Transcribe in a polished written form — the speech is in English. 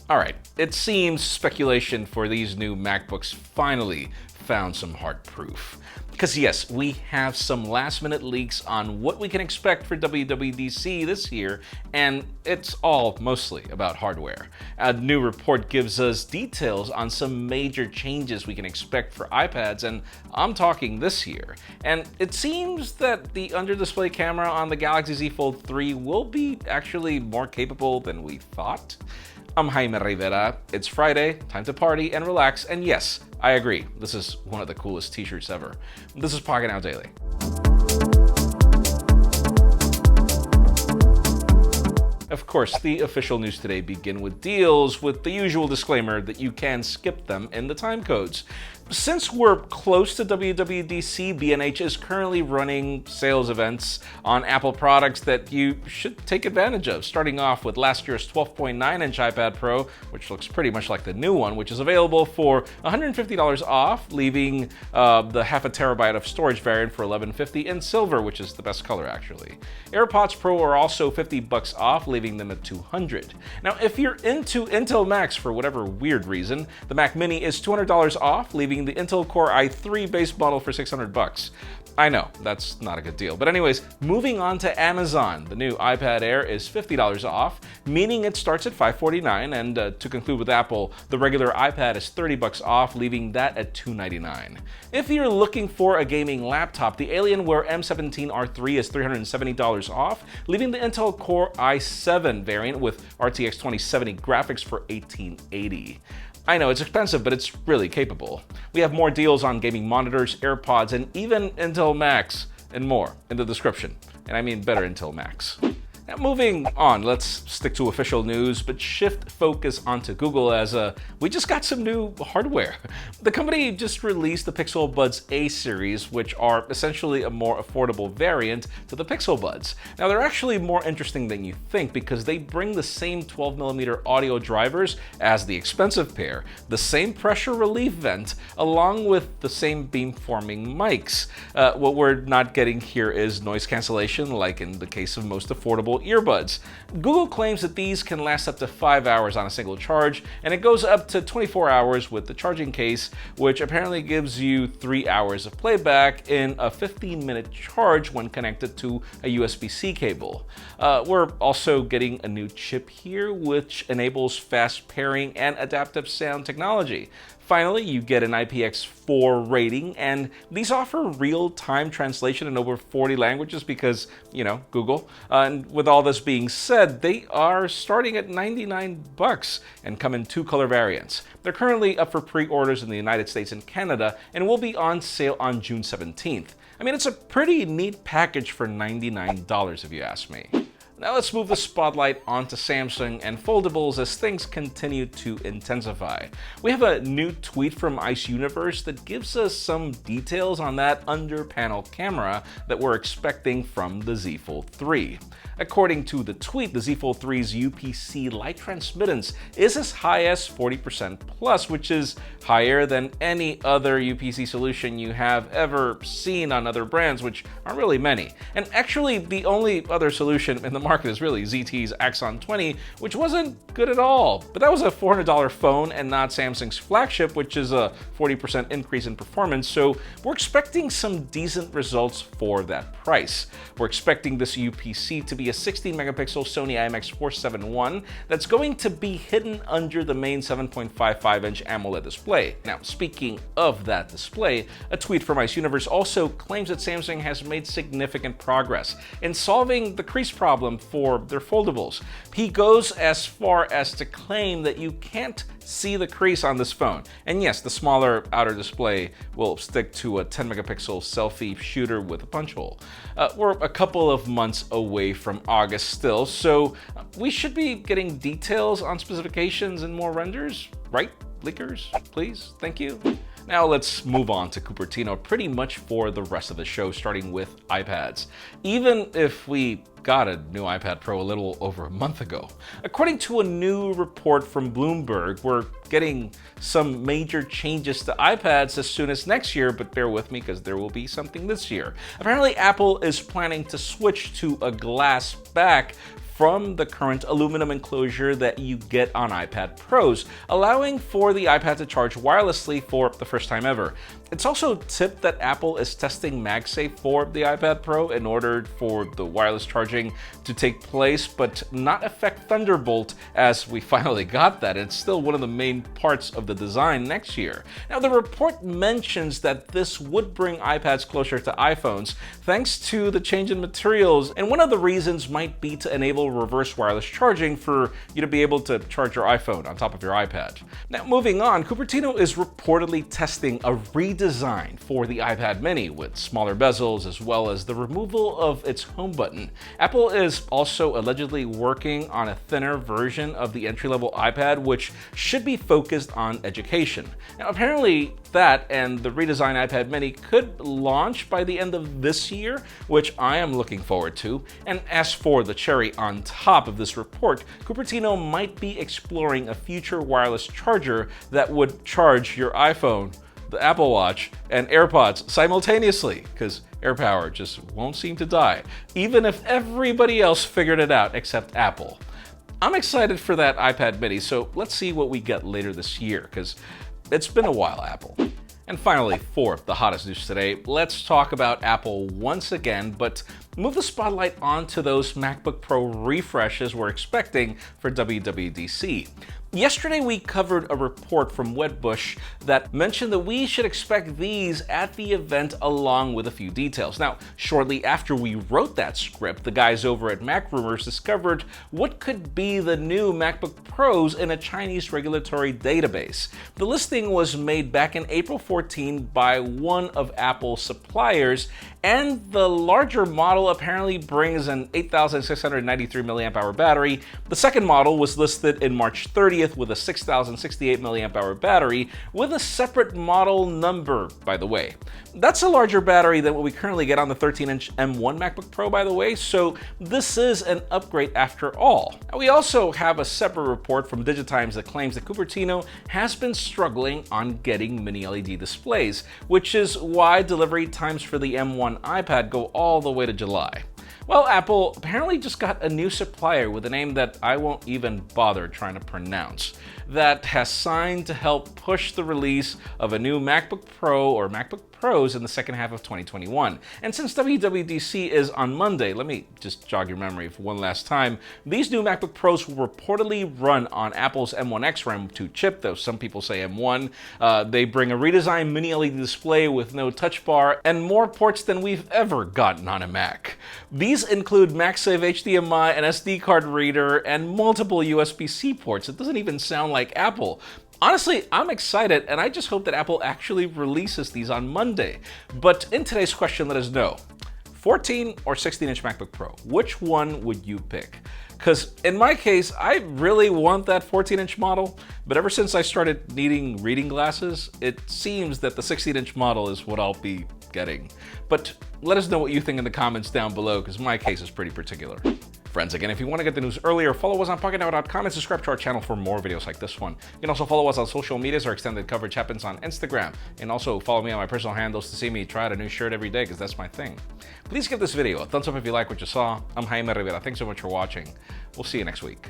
Alright, it seems speculation for these new MacBooks finally found some hard proof. Because yes, we have some last-minute leaks on what we can expect for WWDC this year, and it's all mostly about hardware. A new report gives us details on some major changes we can expect for iPads, and I'm talking this year. And it seems that the under-display camera on the Galaxy Z Fold 3 will be actually more capable than we thought. I'm Jaime Rivera. It's Friday, time to party and relax, and yes, I agree, this is one of the coolest t-shirts ever. This is Pocketnow Daily. Of course, the official news today begin with deals with the usual disclaimer that you can skip them in the time codes. Since we're close to WWDC, B&H is currently running sales events on Apple products that you should take advantage of, starting off with last year's 12.9-inch iPad Pro, which looks pretty much like the new one, which is available for $150 off, leaving the half a terabyte of storage variant for $1150 in silver, which is the best color actually. AirPods Pro are also $50 off, leaving them at $200. Now, if you're into Intel Macs for whatever weird reason, the Mac Mini is $200 off, leaving the Intel Core i3 base model for $600. I know, that's not a good deal. But anyways, moving on to Amazon. The new iPad Air is $50 off, meaning it starts at $549, and to conclude with Apple, the regular iPad is $30 off, leaving that at $299. If you're looking for a gaming laptop, the Alienware M17R3 is $370 off, leaving the Intel Core i7 variant with RTX 2070 graphics for $1880. I know it's expensive, but it's really capable. We have more deals on gaming monitors, AirPods, and even Intel Macs, and more in the description. And I mean better Intel Macs. Now, moving on, let's stick to official news, but shift focus onto Google as we just got some new hardware. The company just released the Pixel Buds A series, which are essentially a more affordable variant to the Pixel Buds. Now, they're actually more interesting than you think because they bring the same 12mm audio drivers as the expensive pair, the same pressure relief vent, along with the same beamforming mics. What we're not getting here is noise cancellation, like in the case of most affordable earbuds. Google claims that these can last up to 5 hours on a single charge, and it goes up to 24 hours with the charging case, which apparently gives you 3 hours of playback in a 15-minute charge when connected to a USB-C cable. We're also getting a new chip here, which enables fast pairing and adaptive sound technology. Finally, you get an IPX4 rating, and these offer real-time translation in over 40 languages because, you know, Google. And with all this being said, they are starting at $99 and come in 2 color variants. They're currently up for pre-orders in the United States and Canada and will be on sale on June 17th. I mean, it's a pretty neat package for $99 if you ask me. Now let's move the spotlight onto Samsung and foldables as things continue to intensify. We have a new tweet from Ice Universe that gives us some details on that under-panel camera that we're expecting from the Z Fold 3. According to the tweet, the Z Fold 3's UPC light transmittance is as high as 40% plus, which is higher than any other UPC solution you have ever seen on other brands, which aren't really many. And actually, the only other solution in the market is really ZTE's Axon 20, which wasn't good at all. But that was a $400 phone and not Samsung's flagship, which is a 40% increase in performance, so we're expecting some decent results for that price. We're expecting this UPC to be a 16-megapixel Sony IMX471 that's going to be hidden under the main 7.55-inch AMOLED display. Now, speaking of that display, a tweet from Ice Universe also claims that Samsung has made significant progress in solving the crease problem for their foldables. He goes as far as to claim that you can't see the crease on this phone. And yes, the smaller outer display will stick to a 10-megapixel selfie shooter with a punch hole. We're a couple of months away from August still, so we should be getting details on specifications and more renders, right? Leakers, please, thank you. Now let's move on to Cupertino pretty much for the rest of the show, starting with iPads. Even if we got a new iPad Pro a little over a month ago. According to a new report from Bloomberg, we're getting some major changes to iPads as soon as next year, but bear with me because there will be something this year. Apparently, Apple is planning to switch to a glass back from the current aluminum enclosure that you get on iPad Pros, allowing for the iPad to charge wirelessly for the first time ever. It's also tipped that Apple is testing MagSafe for the iPad Pro in order for the wireless charging to take place, but not affect Thunderbolt, as we finally got that. It's still one of the main parts of the design next year. Now, the report mentions that this would bring iPads closer to iPhones thanks to the change in materials, and one of the reasons might be to enable reverse wireless charging for you to be able to charge your iPhone on top of your iPad. Now, moving on, Cupertino is reportedly testing a redesign for the iPad mini with smaller bezels as well as the removal of its home button. Apple is also allegedly working on a thinner version of the entry-level iPad, which should be focused on education. Now, apparently that and the redesigned iPad mini could launch by the end of this year, which I am looking forward to. And as for the cherry on top of this report, Cupertino might be exploring a future wireless charger that would charge your iPhone, the Apple Watch, and AirPods simultaneously, because AirPower just won't seem to die, even if everybody else figured it out except Apple. I'm excited for that iPad mini, so let's see what we get later this year, because it's been a while, Apple. And finally, for the hottest news today, let's talk about Apple once again, but move the spotlight onto those MacBook Pro refreshes we're expecting for WWDC. Yesterday, we covered a report from Wedbush that mentioned that we should expect these at the event along with a few details. Now, shortly after we wrote that script, the guys over at Mac Rumors discovered what could be the new MacBook Pros in a Chinese regulatory database. The listing was made back in April 14 by one of Apple's suppliers, and the larger model apparently brings an 8,693 milliamp hour battery. The second model was listed in March 30th with a 6,068 milliamp hour battery with a separate model number, by the way. That's a larger battery than what we currently get on the 13-inch M1 MacBook Pro, by the way, so this is an upgrade after all. Now, we also have a separate report from Digitimes that claims that Cupertino has been struggling on getting mini LED displays, which is why delivery times for the M1 iPad go all the way to July. Well, Apple apparently just got a new supplier with a name that I won't even bother trying to pronounce, that has signed to help push the release of a new MacBook Pro or MacBook Pros in the second half of 2021. And since WWDC is on Monday, let me just jog your memory for one last time. These new MacBook Pros will reportedly run on Apple's M1X RAM 2 chip, though some people say M1. They bring a redesigned mini LED display with no touch bar and more ports than we've ever gotten on a Mac. These include MagSafe HDMI, an SD card reader, and multiple USB-C ports. It doesn't even sound like Apple. Honestly, I'm excited, and I just hope that Apple actually releases these on Monday. But in today's question, let us know, 14 or 16-inch MacBook Pro, which one would you pick? Because in my case, I really want that 14-inch model, but ever since I started needing reading glasses, it seems that the 16-inch model is what I'll be getting. But let us know what you think in the comments down below, because my case is pretty particular. Friends, again, if you want to get the news earlier, follow us on Pocketnow.com and subscribe to our channel for more videos like this one. You can also follow us on social medias. Our extended coverage happens on Instagram. And also follow me on my personal handles to see me try out a new shirt every day, because that's my thing. Please give this video a thumbs up if you like what you saw. I'm Jaime Rivera. Thanks so much for watching. We'll see you next week.